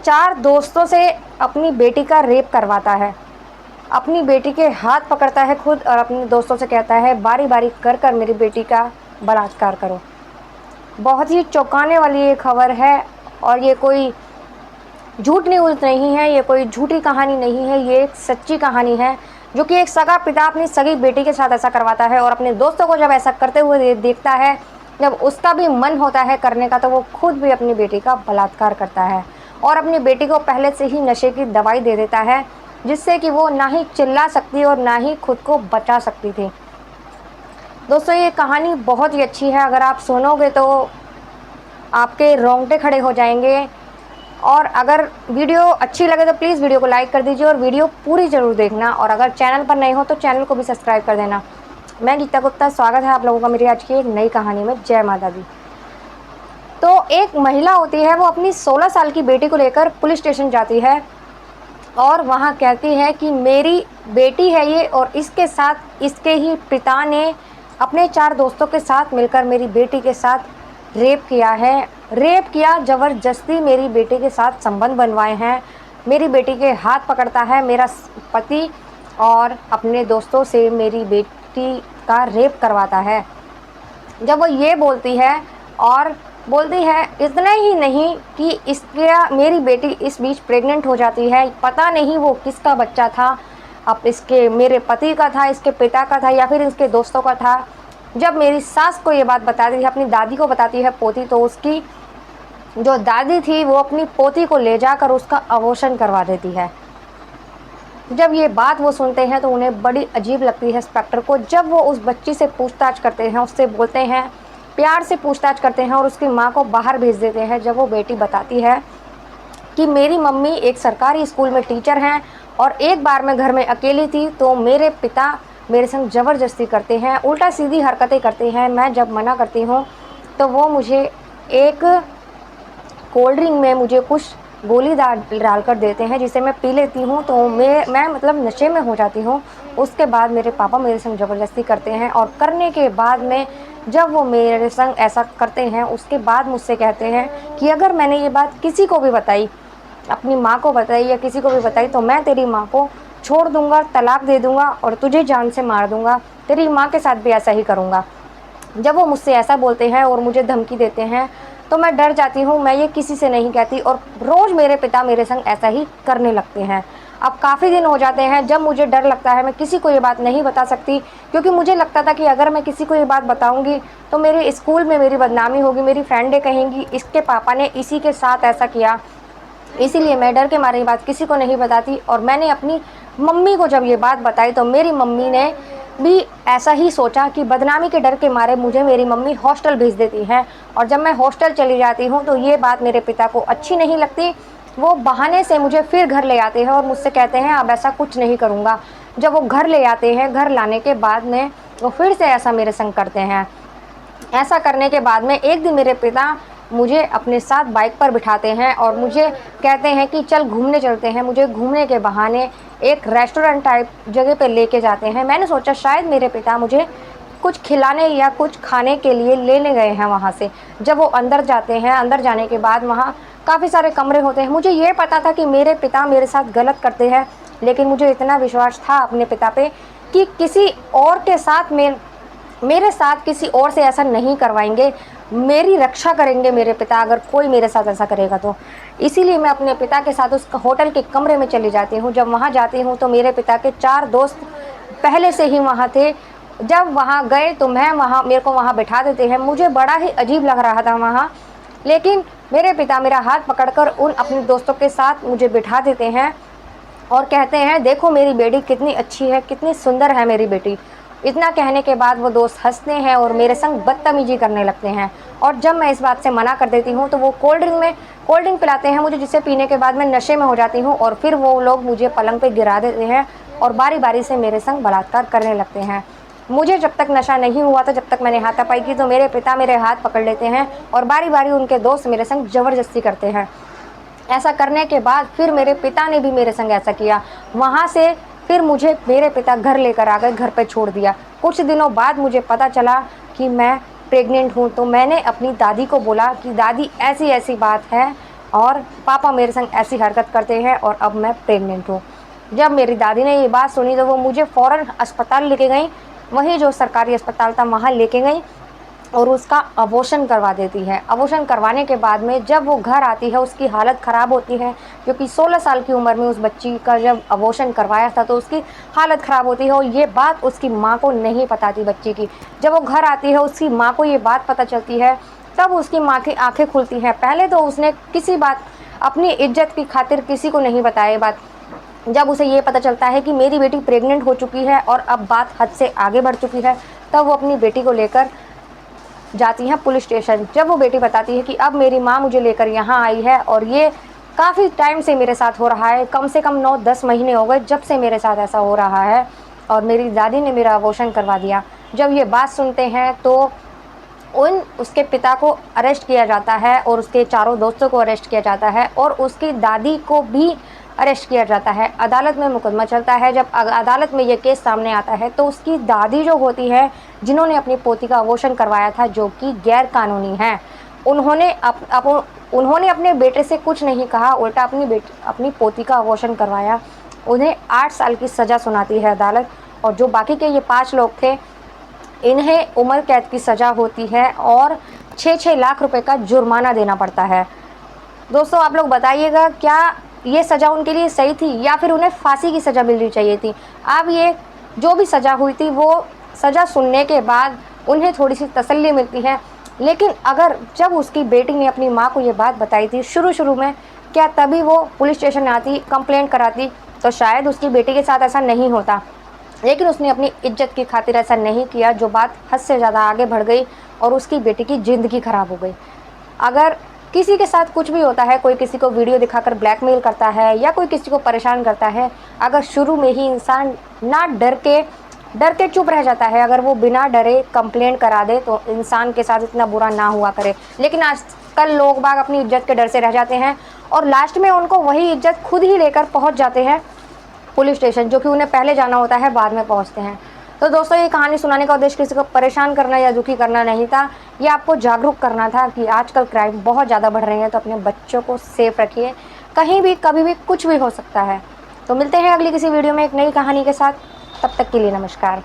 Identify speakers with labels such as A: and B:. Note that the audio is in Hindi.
A: 4 दोस्तों से अपनी बेटी का रेप करवाता है। अपनी बेटी के हाथ पकड़ता है खुद और अपने दोस्तों से कहता है बारी-बारी कर कर मेरी बेटी का बलात्कार करो। बहुत ही चौंकाने वाली ये खबर है और ये कोई झूठ न्यूज़ नहीं है, ये कोई झूठी कहानी नहीं है, ये एक सच्ची कहानी है जो कि एक सगा पिता अपनी सगी बेटी के साथ ऐसा करवाता है और अपने दोस्तों को जब ऐसा करते हुए देखता है, जब उसका भी मन होता है करने का, तो वो खुद भी अपनी बेटी का बलात्कार करता है और अपनी बेटी को पहले से ही नशे की दवाई दे देता है, जिससे कि वो ना ही चिल्ला सकती और ना ही खुद को बचा सकती थी। दोस्तों, ये कहानी बहुत ही अच्छी है, अगर आप सुनोगे तो आपके रोंगटे खड़े हो जाएंगे। और अगर वीडियो अच्छी लगे तो प्लीज़ वीडियो को लाइक कर दीजिए और वीडियो पूरी ज़रूर देखना, और अगर चैनल पर नए हो तो चैनल को भी सब्सक्राइब कर देना। मैं गीता गुप्ता, स्वागत है आप लोगों का मेरी आज की एक नई कहानी में। जय माता दी। तो एक महिला होती है, वो अपनी 16 साल की बेटी को लेकर पुलिस स्टेशन जाती है और वहाँ कहती है कि मेरी बेटी है ये और इसके साथ इसके ही पिता ने अपने 4 दोस्तों के साथ मिलकर मेरी बेटी के साथ रेप किया है। रेप किया, ज़बरदस्ती मेरी बेटी के साथ संबंध बनवाए हैं, मेरी बेटी के हाथ पकड़ता है मेरा पति और अपने दोस्तों से मेरी बेटी का रेप करवाता है। जब वो ये बोलती है और बोलती है इतना ही नहीं कि इसके मेरी बेटी इस बीच प्रेग्नेंट हो जाती है। पता नहीं वो किसका बच्चा था, अब इसके मेरे पति का था, इसके पिता का था या फिर इसके दोस्तों का था। जब मेरी सास को ये बात बताती है, अपनी दादी को बताती है पोती, तो उसकी जो दादी थी वो अपनी पोती को ले जाकर उसका अबॉर्शन करवा देती है। जब ये बात वो सुनते हैं तो उन्हें बड़ी अजीब लगती है इंस्पेक्टर को। जब वो उस बच्ची से पूछताछ करते हैं, उससे बोलते हैं, प्यार से पूछताछ करते हैं और उसकी माँ को बाहर भेज देते हैं। जब वो बेटी बताती है कि मेरी मम्मी एक सरकारी स्कूल में टीचर हैं और एक बार मैं घर में अकेली थी तो मेरे पिता मेरे संग ज़बरदस्ती करते हैं, उल्टा सीधी हरकतें करते हैं। मैं जब मना करती हूँ तो वो मुझे एक कोल्ड ड्रिंक में मुझे कुछ गोली डाल कर देते हैं, जिसे मैं पी लेती हूँ तो मैं मतलब नशे में हो जाती हूँ। उसके बाद मेरे पापा मेरे संग ज़बरदस्ती करते हैं और करने के बाद में जब वो मेरे संग ऐसा करते हैं, उसके बाद मुझसे कहते हैं कि अगर मैंने ये बात किसी को भी बताई, अपनी माँ को बताई या किसी को भी बताई, तो मैं तेरी माँ को छोड़ दूँगा, तलाक दे दूँगा और तुझे जान से मार दूँगा। तेरी माँ के साथ भी ऐसा ही करूँगा। जब वो मुझसे ऐसा बोलते हैं और मुझे धमकी देते हैं तो मैं डर जाती हूँ। मैं ये किसी से नहीं कहती और रोज़ मेरे पिता मेरे संग ऐसा ही करने लगते हैं। अब काफ़ी दिन हो जाते हैं जब मुझे डर लगता है, मैं किसी को ये बात नहीं बता सकती, क्योंकि मुझे लगता था कि अगर मैं किसी को ये बात बताऊंगी तो मेरे स्कूल में मेरी बदनामी होगी, मेरी फ्रेंडें कहेंगी इसके पापा ने इसी के साथ ऐसा किया। इसीलिए मैं डर के मारे ये बात किसी को नहीं बताती। और मैंने अपनी मम्मी को जब ये बात बताई तो मेरी मम्मी ने भी ऐसा ही सोचा कि बदनामी के डर के मारे मुझे मेरी मम्मी हॉस्टल भेज देती हैं। और जब मैं हॉस्टल चली जाती हूँ तो ये बात मेरे पिता को अच्छी नहीं लगती। वो बहाने से मुझे फिर घर ले आते हैं और मुझसे कहते हैं अब ऐसा कुछ नहीं करूँगा। जब वो घर ले आते हैं, घर लाने के बाद में वो फिर से ऐसा मेरे संग करते हैं। ऐसा करने के बाद में एक दिन मेरे पिता मुझे अपने साथ बाइक पर बिठाते हैं और मुझे कहते हैं कि चल घूमने चलते हैं। मुझे घूमने के बहाने एक रेस्टोरेंट टाइप जगह पे लेके जाते हैं। मैंने सोचा शायद मेरे पिता मुझे कुछ खिलाने या कुछ खाने के लिए लेने गए हैं वहाँ से। जब वो अंदर जाते हैं, अंदर जाने के बाद वहाँ काफ़ी सारे कमरे होते हैं। मुझे ये पता था कि मेरे पिता मेरे साथ गलत करते हैं, लेकिन मुझे इतना विश्वास था अपने पिता पे कि किसी और के साथ मेरे साथ किसी और से ऐसा नहीं करवाएंगे, मेरी रक्षा करेंगे मेरे पिता अगर कोई मेरे साथ ऐसा करेगा तो। इसीलिए मैं अपने पिता के साथ उस होटल के कमरे में चली जाती हूँ। जब वहाँ जाती हूँ तो मेरे पिता के 4 दोस्त पहले से ही वहाँ थे। जब वहाँ गए तो मेरे को वहाँ बिठा देते हैं। मुझे बड़ा ही अजीब लग रहा था वहाँ, लेकिन मेरे पिता मेरा हाथ पकड़कर उन अपने दोस्तों के साथ मुझे बिठा देते हैं और कहते हैं देखो मेरी बेटी कितनी अच्छी है, कितनी सुंदर है मेरी बेटी। इतना कहने के बाद वो दोस्त हंसते हैं और मेरे संग बदतमीजी करने लगते हैं। और जब मैं इस बात से मना कर देती हूँ तो वो कोल्ड ड्रिंक पिलाते हैं मुझे, जिसे पीने के बाद मैं नशे में हो जाती हूँ और फिर वो लोग मुझे पलंग पे गिरा देते हैं और बारी बारी से मेरे संग बलात्कार करने लगते हैं। मुझे जब तक नशा नहीं हुआ था, जब तक मैंने हाथापाई की, तो मेरे पिता मेरे हाथ पकड़ लेते हैं और बारी बारी उनके दोस्त मेरे संग ज़बरदस्ती करते हैं। ऐसा करने के बाद फिर मेरे पिता ने भी मेरे संग ऐसा किया। वहाँ से फिर मुझे मेरे पिता घर लेकर आ गए, घर पे छोड़ दिया। कुछ दिनों बाद मुझे पता चला कि मैं प्रेग्नेंट हूँ, तो मैंने अपनी दादी को बोला कि दादी ऐसी ऐसी बात है और पापा मेरे संग ऐसी हरकत करते हैं और अब मैं प्रेग्नेंट हूँ। जब मेरी दादी ने ये बात सुनी तो वो मुझे फ़ौरन अस्पताल लेके गईं, वहीं जो सरकारी अस्पताल था वहाँ लेके गईं और उसका अबॉर्शन करवा देती है। अबॉर्शन करवाने के बाद में जब वो घर आती है उसकी हालत ख़राब होती है, क्योंकि 16 साल की उम्र में उस बच्ची का जब अबॉर्शन करवाया था तो उसकी हालत ख़राब होती है और ये बात उसकी माँ को नहीं पता थी बच्ची की। जब वो घर आती है उसकी माँ को ये बात पता चलती है, तब उसकी माँ की आँखें खुलती हैं। पहले तो उसने किसी बात अपनी इज्जत की खातिर किसी को नहीं बताया ये बात। जब उसे ये पता चलता है कि मेरी बेटी प्रेग्नेंट हो चुकी है और अब बात हद से आगे बढ़ चुकी है, तब वो अपनी बेटी को लेकर जाती हैं पुलिस स्टेशन। जब वो बेटी बताती है कि अब मेरी माँ मुझे लेकर यहाँ आई है और ये काफ़ी टाइम से मेरे साथ हो रहा है, कम से कम 9-10 महीने हो गए जब से मेरे साथ ऐसा हो रहा है और मेरी दादी ने मेरा अबॉर्शन करवा दिया। जब ये बात सुनते हैं तो उसके पिता को अरेस्ट किया जाता है और उसके चारों दोस्तों को अरेस्ट किया जाता है और उसकी दादी को भी अरेस्ट किया जाता है। अदालत में मुकदमा चलता है। जब अदालत में ये केस सामने आता है तो उसकी दादी जो होती है, जिन्होंने अपनी पोती का अबॉर्शन करवाया था जो कि गैर कानूनी है, उन्होंने अपने बेटे से कुछ नहीं कहा, उल्टा अपनी पोती का अबॉर्शन करवाया। उन्हें 8 साल की सज़ा सुनाती है अदालत और जो बाकी के ये 5 लोग थे, इन्हें उम्र कैद की सज़ा होती है और 6-6 लाख रुपए का जुर्माना देना पड़ता है। दोस्तों आप लोग बताइएगा, क्या ये सज़ा उनके लिए सही थी या फिर उन्हें फांसी की सज़ा मिलनी चाहिए थी? अब ये जो भी सज़ा हुई थी वो सज़ा सुनने के बाद उन्हें थोड़ी सी तसल्ली मिलती है। लेकिन अगर जब उसकी बेटी ने अपनी माँ को ये बात बताई थी शुरू में, क्या तभी वो पुलिस स्टेशन आती, कंप्लेंट कराती, तो शायद उसकी बेटी के साथ ऐसा नहीं होता। लेकिन उसने अपनी इज्जत की खातिर ऐसा नहीं किया, जो बात हद से ज़्यादा आगे बढ़ गई और उसकी बेटी की ज़िंदगी ख़राब हो गई। अगर किसी के साथ कुछ भी होता है, कोई किसी को वीडियो दिखाकर ब्लैकमेल करता है या कोई किसी को परेशान करता है, अगर शुरू में ही इंसान ना डर के चुप रह जाता है, अगर वो बिना डरे कंप्लेंट करा दे तो इंसान के साथ इतना बुरा ना हुआ करे। लेकिन आजकल लोग बाग अपनी इज्जत के डर से रह जाते हैं और लास्ट में उनको वही इज्जत खुद ही लेकर पहुंच जाते हैं पुलिस स्टेशन, जो कि उन्हें पहले जाना होता है बाद में पहुंचते हैं। तो दोस्तों ये कहानी सुनाने का उद्देश्य किसी को परेशान करना या दुखी करना नहीं था, ये आपको जागरूक करना था कि आजकल क्राइम बहुत ज़्यादा बढ़ रहे हैं, तो अपने बच्चों को सेफ रखिए, कहीं भी कभी भी कुछ भी हो सकता है। तो मिलते हैं अगली किसी वीडियो में एक नई कहानी के साथ, तब तक के लिए नमस्कार।